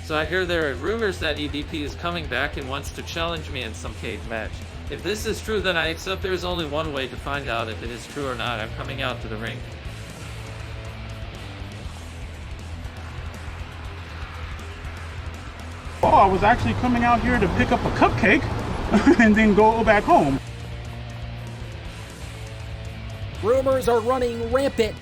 So I hear there are rumors that EDP is coming back and wants to challenge me in some cage match. If this is true, then I accept there's only one way to find out if it is true or not. I'm coming out to the ring. Oh, I was actually coming out here to pick up a cupcake and then go back home. Rumors are running rampant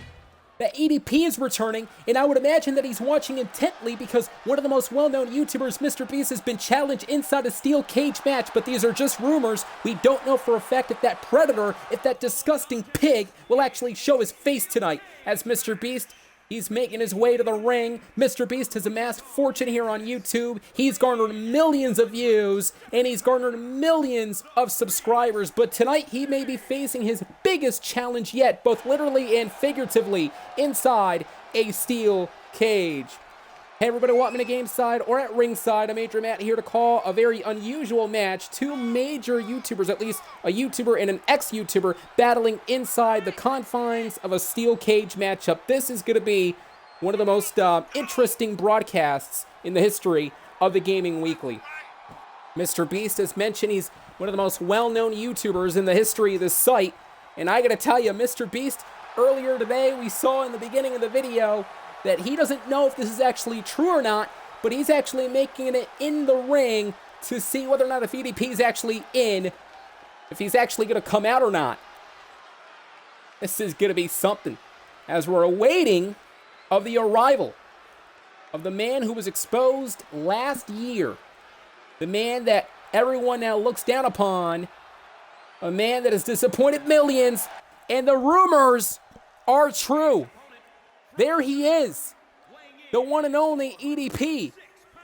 that EDP is returning, and I would imagine that he's watching intently because one of the most well-known YouTubers, MrBeast, has been challenged inside a steel cage match, but these are just rumors. We don't know for a fact if that predator, if that disgusting pig, will actually show his face tonight. As MrBeast, he's making his way to the ring. MrBeast has amassed fortune here on YouTube. He's garnered millions of views, and he's garnered millions of subscribers. But tonight, he may be facing his biggest challenge yet, both literally and figuratively, inside a steel cage. Hey everybody, welcome to Game Side or at Ringside. I'm Adrian here to call a very unusual match. Two major YouTubers, at least a YouTuber and an ex-YouTuber, battling inside the confines of a steel cage matchup. This is going to be one of the most interesting broadcasts in the history of the Gaming Weekly. MrBeast, as mentioned, he's one of the most well-known YouTubers in the history of this site. And I got to tell you, MrBeast, earlier today we saw in the beginning of the video that he doesn't know if this is actually true or not, but he's actually making it in the ring to see whether or not if EDP is actually in, if he's actually going to come out or not. This is going to be something, as we're awaiting of the arrival of the man who was exposed last year, the man that everyone now looks down upon, a man that has disappointed millions, and the rumors are true. There he is, the one and only EDP,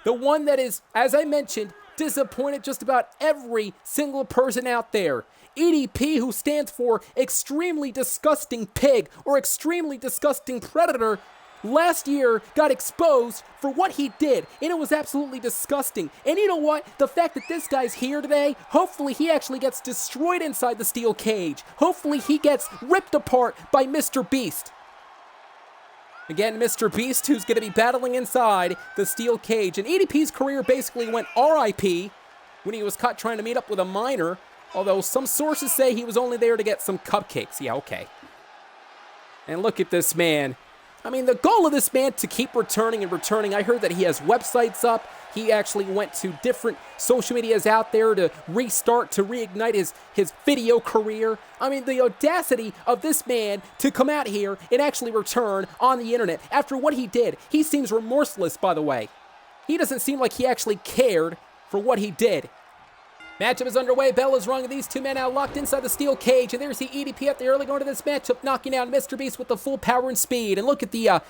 the one that is, as I mentioned, disappointed just about every single person out there. EDP, who stands for Extremely Disgusting Pig or Extremely Disgusting Predator, last year got exposed for what he did, and it was absolutely disgusting. And you know what? The fact that this guy's here today, hopefully he actually gets destroyed inside the steel cage. Hopefully he gets ripped apart by MrBeast. Again, MrBeast, who's going to be battling inside the steel cage. And EDP's career basically went RIP when he was caught trying to meet up with a minor, although some sources say he was only there to get some cupcakes. Yeah, okay. And look at this man. I mean, the goal of this man to keep returning and returning, I heard that he has websites up. He actually went to different social medias out there to restart, to reignite his video career. I mean, the audacity of this man to come out here and actually return on the internet after what he did. He seems remorseless, by the way. He doesn't seem like he actually cared for what he did. Matchup is underway. Bell is rung, and these two men now locked inside the steel cage. And there's the EDP up there early going to this matchup, knocking out MrBeast with the full power and speed. And look at the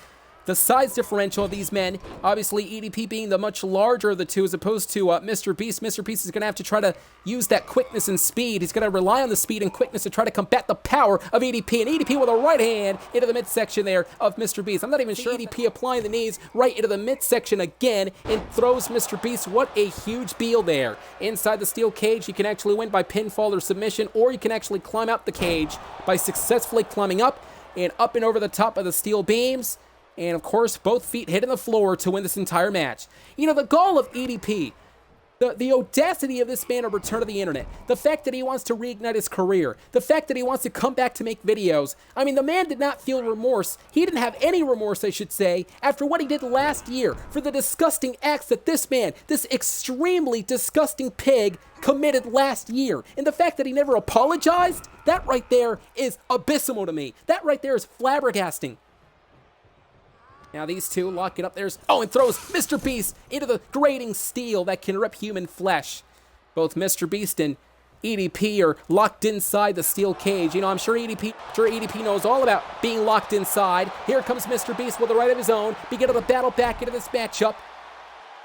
size differential of these men. Obviously, EDP being the much larger of the two as opposed to MrBeast. MrBeast is going to have to try to use that quickness and speed. He's going to rely on the speed and quickness to try to combat the power of EDP. And EDP with a right hand into the midsection there of MrBeast. I'm not even sure EDP applying the knees right into the midsection again and throws MrBeast. What a huge deal there. Inside the steel cage, you can actually win by pinfall or submission, or you can actually climb out the cage by successfully climbing up and over the top of the steel beams. And, of course, both feet hitting the floor to win this entire match. You know, the goal of EDP, the audacity of this man to return to the internet, the fact that he wants to reignite his career, the fact that he wants to come back to make videos. I mean, the man did not feel remorse. He didn't have any remorse, I should say, after what he did last year for the disgusting acts that this man, this extremely disgusting pig, committed last year. And the fact that he never apologized, that right there is abysmal to me. That right there is flabbergasting. Now these two lock it up. And throws MrBeast into the grating steel that can rip human flesh. Both MrBeast and EDP are locked inside the steel cage. You know, I'm sure EDP knows all about being locked inside. Here comes MrBeast with a right of his own, beginning to battle back into this matchup.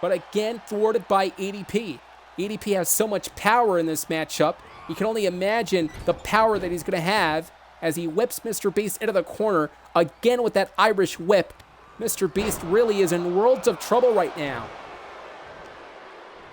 But again, thwarted by EDP. EDP has so much power in this matchup. You can only imagine the power that he's going to have as he whips MrBeast into the corner, again with that Irish whip. MrBeast really is in worlds of trouble right now.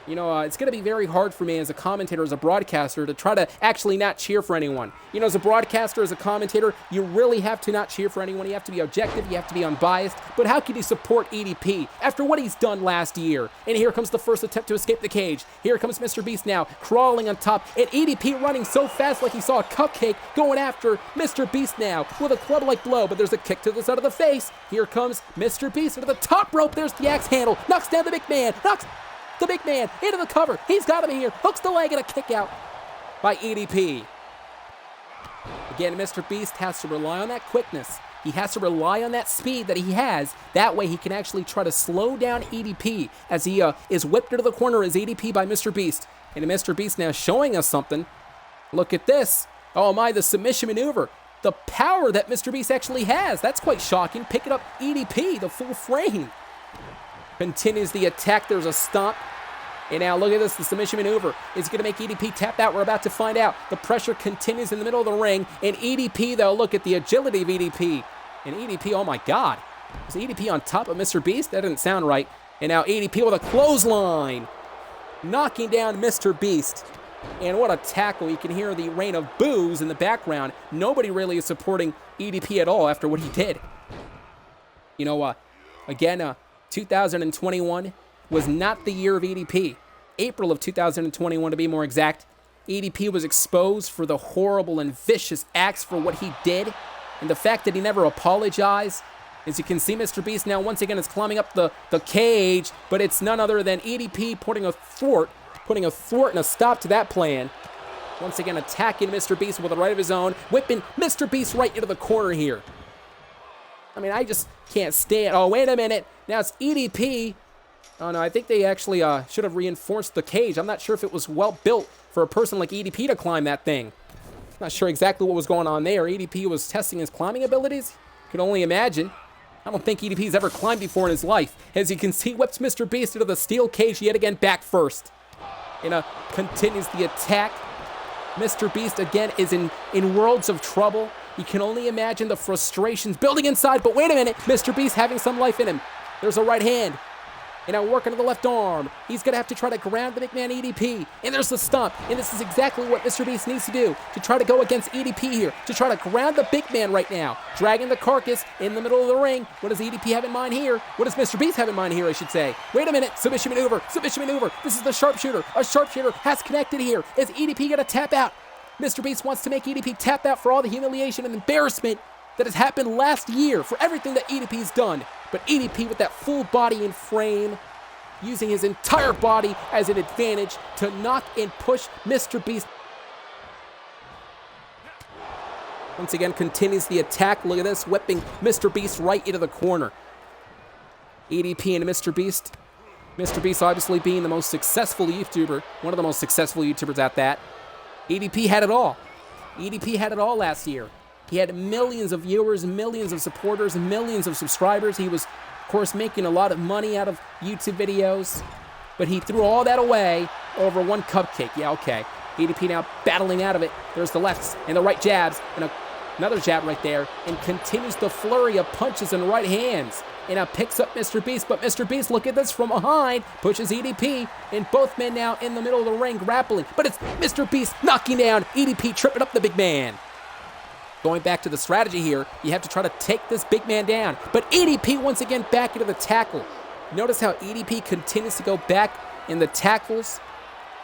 It's going to be very hard for me as a commentator, as a broadcaster, to try to actually not cheer for anyone. As a broadcaster, as a commentator, you really have to not cheer for anyone. You have to be objective. You have to be unbiased. But how can you support EDP after what he's done last year? And here comes the first attempt to escape the cage. Here comes MrBeast now, crawling on top. And EDP running so fast like he saw a cupcake, going after MrBeast now with a club-like blow. But there's a kick to the side of the face. Here comes MrBeast into the top rope. There's the axe handle. Knocks down the big man. Knocks the big man into the cover. He's got him here. Hooks the leg and a kick out by EDP. Again, MrBeast has to rely on that quickness. He has to rely on that speed that he has. That way he can actually try to slow down EDP as he is whipped into the corner as EDP by MrBeast. And MrBeast now showing us something. Look at this. Oh my, the submission maneuver. The power that MrBeast actually has. That's quite shocking. Picking up EDP, the full frame. Continues the attack. There's a stomp. And now look at this. The submission maneuver is going to make EDP tap out. We're about to find out. The pressure continues in the middle of the ring. And EDP, though, look at the agility of EDP. And EDP, oh my God. Is EDP on top of MrBeast? That didn't sound right. And now EDP with a clothesline. Knocking down MrBeast. And what a tackle. You can hear the rain of boos in the background. Nobody really is supporting EDP at all after what he did. Again, 2021 was not the year of EDP. April of 2021 to be more exact. EDP was exposed for the horrible and vicious acts for what he did. And the fact that he never apologized. As you can see, MrBeast now once again is climbing up the cage. But it's none other than EDP putting a thwart and a stop to that plan. Once again attacking MrBeast with a right of his own. Whipping MrBeast right into the corner here. I just can't stand. Oh, wait a minute. Now it's EDP. Oh, no, I think they actually should have reinforced the cage. I'm not sure if it was well built for a person like EDP to climb that thing. Not sure exactly what was going on there. EDP was testing his climbing abilities. Could only imagine. I don't think EDP's ever climbed before in his life. As you can see, whips MrBeast into the steel cage yet again, back first. And continues the attack. MrBeast again is in worlds of trouble. You can only imagine the frustrations building inside. But wait a minute, MrBeast having some life in him. There's a right hand. And now working to the left arm. He's going to have to try to ground the big man EDP. And there's the stomp. And this is exactly what MrBeast needs to do to try to go against EDP here. To try to ground the big man right now. Dragging the carcass in the middle of the ring. What does EDP have in mind here? What does MrBeast have in mind here, I should say? Wait a minute. Submission maneuver. Submission maneuver. This is the sharpshooter. A sharpshooter has connected here. Is EDP going to tap out? MrBeast wants to make EDP tap out for all the humiliation and embarrassment that has happened last year for everything that EDP's done. But EDP with that full body and frame, using his entire body as an advantage to knock and push MrBeast. Once again, continues the attack. Look at this, whipping MrBeast right into the corner. EDP and MrBeast. MrBeast obviously being the most successful YouTuber, one of the most successful YouTubers at that. EDP had it all. EDP had it all last year. He had millions of viewers, millions of supporters, and millions of subscribers. He was, of course, making a lot of money out of YouTube videos. But he threw all that away over one cupcake. Yeah, okay. EDP now battling out of it. There's the lefts and the right jabs. And another jab right there. And continues the flurry of punches and right hands. And now picks up MrBeast. But MrBeast, look at this from behind. Pushes EDP. And both men now in the middle of the ring grappling. But it's MrBeast knocking down EDP, tripping up the big man. Going back to the strategy here, you have to try to take this big man down. But EDP once again back into the tackle. Notice how EDP continues to go back in the tackles.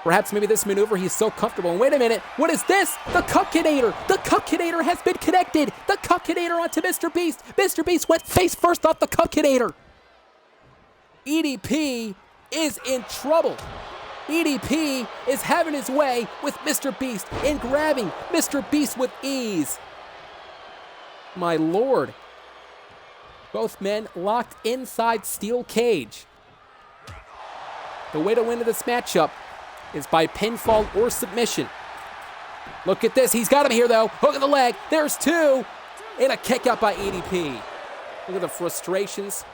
Perhaps maybe this maneuver he's so comfortable. And wait a minute, what is this? The Cupcadator! The Cupcadator has been connected! The Cupcadator onto MrBeast! MrBeast went face first off the Cupcadator! EDP is in trouble. EDP is having his way with MrBeast and grabbing MrBeast with ease. My lord. Both men locked inside steel cage. The way to win this matchup is by pinfall or submission. Look at this. He's got him here, though. Hook of the leg. There's two. And a kick out by EDP. Look at the frustrations.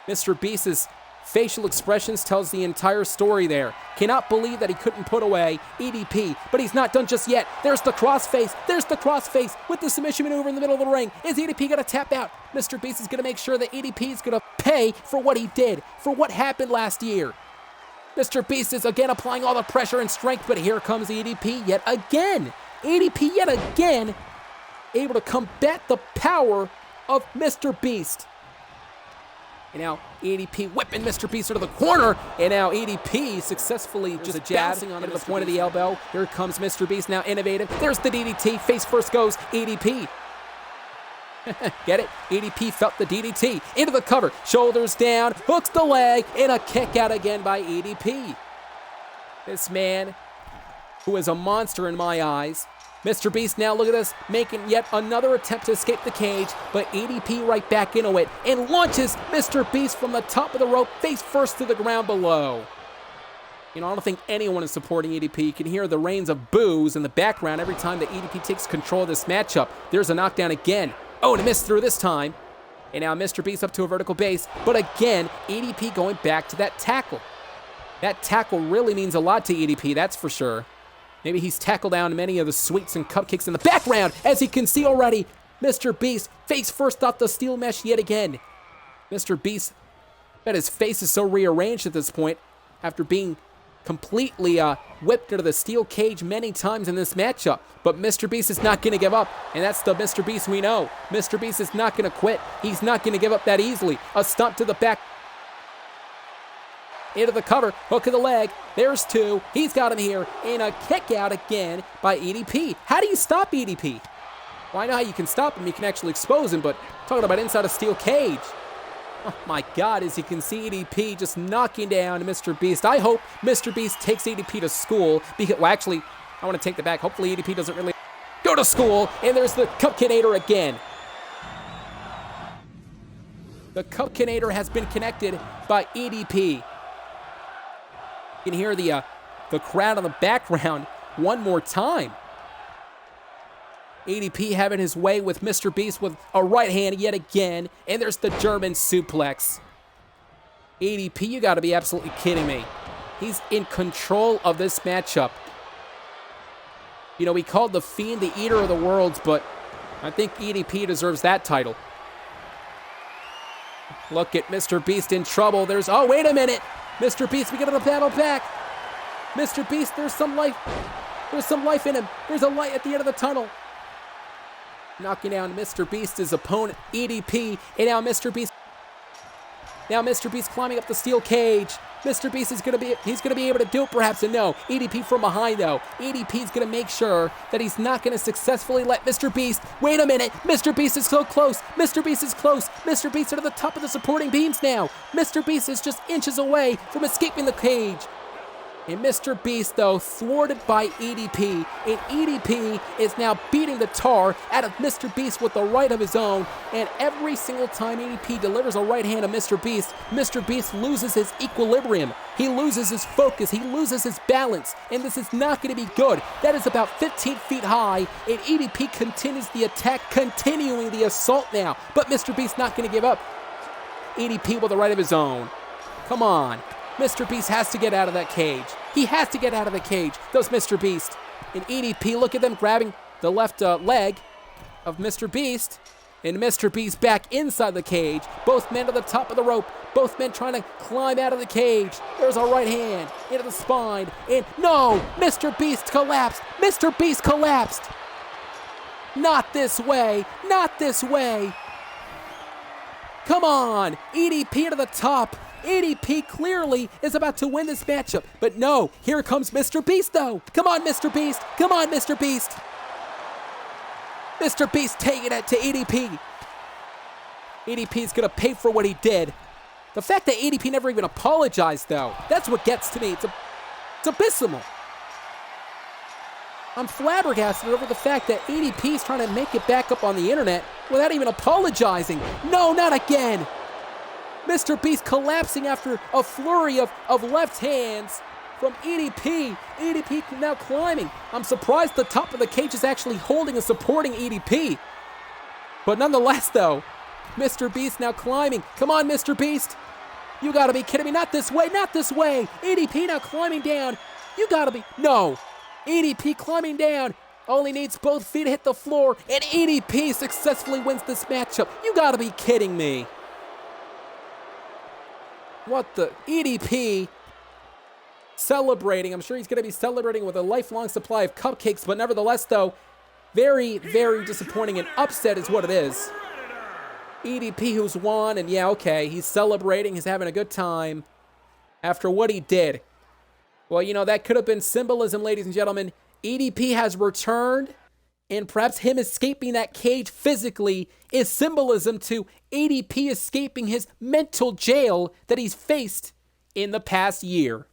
MrBeast's facial expressions tells the entire story there. Cannot believe that he couldn't put away EDP, but he's not done just yet. There's the crossface. There's the crossface with the submission maneuver in the middle of the ring. Is EDP going to tap out? MrBeast is going to make sure that EDP is going to pay for what he did, for what happened last year. Mr. Beast is again applying all the pressure and strength, but here comes EDP yet again. EDP yet again able to combat the power of Mr. Beast. And now EDP whipping Mr. Beast into the corner, and now EDP successfully just bouncing onto the point of the elbow. Here comes Mr. Beast, now innovative. There's the DDT, face first goes EDP. Get it? EDP felt the DDT, into the cover, shoulders down, hooks the leg, and a kick out again by EDP. This man, who is a monster in my eyes. Mr. Beast now, look at this, making yet another attempt to escape the cage, but EDP right back into it and launches Mr. Beast from the top of the rope, face first to the ground below. You know, I don't think anyone is supporting EDP. You can hear the rains of boos in the background every time that EDP takes control of this matchup. There's a knockdown again. Oh, and a miss through this time. And now Mr. Beast up to a vertical base, but again, EDP going back to that tackle. That tackle really means a lot to EDP, that's for sure. Maybe he's tackled down many of the sweets and cupcakes in the background, as you can see already. Mr. Beast face first off the steel mesh yet again. Mr. Beast, bet his face is so rearranged at this point after being completely whipped into the steel cage many times in this matchup. But Mr. Beast is not going to give up, and that's the Mr. Beast we know. Mr. Beast is not going to quit. He's not going to give up that easily. A stomp to the back. Into the cover, hook of the leg, there's two, he's got him here, and a kick out again by EDP. How do you stop EDP? Well, I know how you can stop him, you can actually expose him, but talking about inside a steel cage. Oh my God, as you can see EDP just knocking down Mr. Beast. I hope Mr. Beast takes EDP to school, because, well actually, I want to take that back. Hopefully EDP doesn't really go to school, and there's the Cupcanator again. The Cupcanator has been connected by EDP. You can hear the crowd in the background one more time. EDP having his way with Mr. Beast with a right hand yet again, and there's the German suplex. EDP, you gotta be absolutely kidding me. He's in control of this matchup. You know, we called the Fiend the Eater of the Worlds, but I think EDP deserves that title. Look at Mr. Beast in trouble. There's, oh, wait a minute. Mr. Beast, we get a battle back. Mr. Beast, there's some life. There's some life in him. There's a light at the end of the tunnel. Knocking down Mr. Beast's opponent, EDP, and now Mr. Beast. Now Mr. Beast climbing up the steel cage. Mr. Beast is he's gonna be able to do it perhaps, and no. EDP from behind though. EDP is gonna make sure that he's not gonna successfully let Mr. Beast, wait a minute, Mr. Beast is so close. Mr. Beast is close. Mr. Beast are to the top of the supporting beams now. Mr. Beast is just inches away from escaping the cage. And Mr. Beast, though, thwarted by EDP, and EDP is now beating the tar out of Mr. Beast with the right of his own, and every single time EDP delivers a right hand to Mr. Beast loses his equilibrium, he loses his focus, he loses his balance, and this is not going to be good. That is about 15 feet high, and EDP continues the attack, continuing the assault now, but Mr. Beast not going to give up. EDP with the right of his own. Come on. Mr. Beast has to get out of that cage. He has to get out of the cage. Does Mr. Beast. And EDP, look at them grabbing the left leg of Mr. Beast. And Mr. Beast back inside the cage. Both men to the top of the rope. Both men trying to climb out of the cage. There's a right hand into the spine. And no! Mr. Beast collapsed. Mr. Beast collapsed. Not this way. Not this way. Come on. EDP to the top. EDP clearly is about to win this matchup, but no, here comes Mr. Beast though. Come on, Mr. Beast. Come on, Mr. Beast. Mr. Beast taking it to EDP. EDP's gonna pay for what he did. The fact that EDP never even apologized though, that's what gets to me. It's abysmal. I'm flabbergasted over the fact that EDP's trying to make it back up on the internet without even apologizing. No, not again. Mr. Beast collapsing after a flurry of left hands from EDP. EDP now climbing. I'm surprised the top of the cage is actually holding and supporting EDP. But nonetheless, though, Mr. Beast now climbing. Come on, Mr. Beast. You gotta be kidding me. Not this way, not this way. EDP now climbing down. You gotta be. No. EDP climbing down. Only needs both feet to hit the floor, and EDP successfully wins this matchup. You gotta be kidding me. What the? EDP celebrating. I'm sure he's going to be celebrating with a lifelong supply of cupcakes, but nevertheless, though, very, very disappointing. An upset is what it is. EDP who's won, and yeah, okay, he's celebrating, he's having a good time after what he did. Well, you know, that could have been symbolism, ladies and gentlemen. EDP has returned, and perhaps him escaping that cage physically is symbolism to EDP escaping his mental jail that he's faced in the past year.